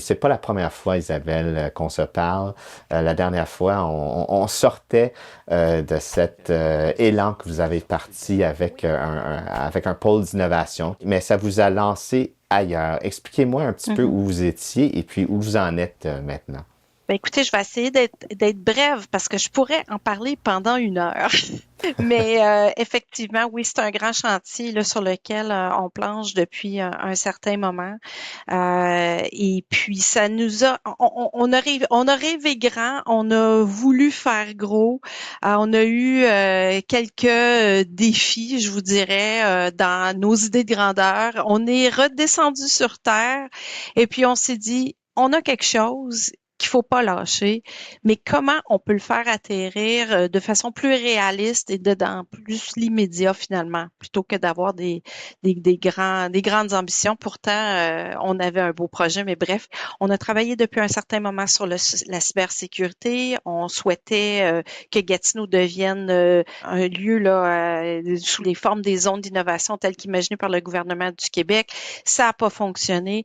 C'est pas la première fois, Isabelle, qu'on se parle. La dernière fois, on sortait de cet élan que vous avez parti avec avec un pôle d'innovation, mais ça vous a lancé ailleurs. Expliquez-moi un petit peu Mhm. où vous étiez et puis où vous en êtes maintenant. Ben, écoutez, je vais essayer d'être brève parce que je pourrais en parler pendant 1 heure. Mais effectivement, oui, c'est un grand chantier là, sur lequel on planche depuis un certain moment. Et puis, ça nous a, on a rêvé grand, on a voulu faire gros. On a eu quelques défis, je vous dirais, dans nos idées de grandeur. On est redescendu sur Terre et puis on s'est dit, on a quelque chose qu'il faut pas lâcher, mais comment on peut le faire atterrir de façon plus réaliste et dans plus l'immédiat finalement, plutôt que d'avoir des grandes ambitions. Pourtant, on avait un beau projet, mais bref, on a travaillé depuis un certain moment sur la cybersécurité. On souhaitait que Gatineau devienne un lieu là, sous les formes des zones d'innovation telles qu'imaginées par le gouvernement du Québec. Ça n'a pas fonctionné.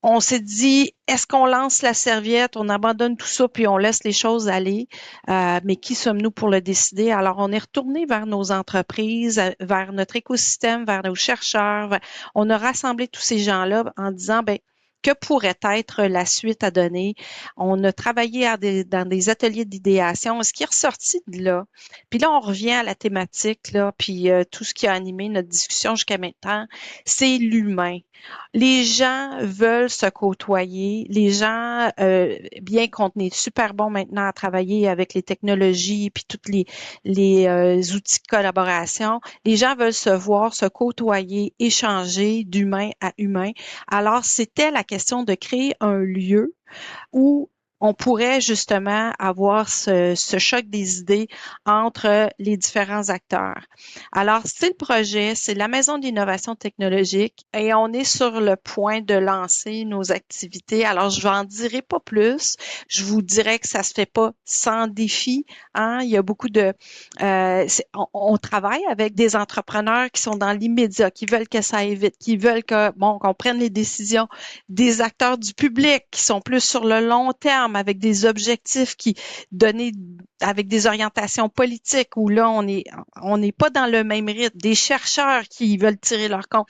On s'est dit, est-ce qu'on lance la serviette, on abandonne tout ça, puis on laisse les choses aller? Mais qui sommes-nous pour le décider? Alors, on est retourné vers nos entreprises, vers notre écosystème, vers nos chercheurs. On a rassemblé tous ces gens-là en disant, ben, que pourrait être la suite à donner? On a travaillé dans des ateliers d'idéation. Ce qui est ressorti de là, puis là, on revient à la thématique, là, puis tout ce qui a animé notre discussion jusqu'à maintenant, c'est l'humain. Les gens veulent se côtoyer. Les gens, bien qu'on est super bon maintenant à travailler avec les technologies puis toutes les outils de collaboration, les gens veulent se voir, se côtoyer, échanger d'humain à humain. Alors, c'était la question de créer un lieu où on pourrait justement avoir ce choc des idées entre les différents acteurs. Alors, c'est le projet, c'est la Maison d'innovation technologique et on est sur le point de lancer nos activités. Alors, je n'en dirai pas plus. Je vous dirais que ça se fait pas sans défi. Hein? Il y a beaucoup de... on travaille avec des entrepreneurs qui sont dans l'immédiat, qui veulent que ça aille vite, qui veulent que, bon, qu'on prenne les décisions, des acteurs du public qui sont plus sur le long terme avec des objectifs qui donnés avec des orientations politiques où là on n'est pas dans le même rythme, des chercheurs qui veulent tirer leur compte.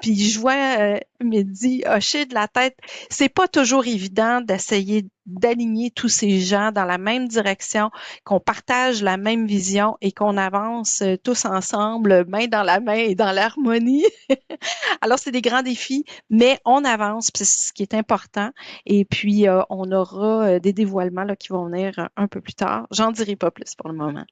Puis je vois Mehdi hocher de la tête. C'est pas toujours évident d'essayer d'aligner tous ces gens dans la même direction, qu'on partage la même vision et qu'on avance tous ensemble, main dans la main et dans l'harmonie. Alors, c'est des grands défis, mais on avance, puis c'est ce qui est important. Et puis, on aura des dévoilements là, qui vont venir un peu plus tard. J'en dirai pas plus pour le moment.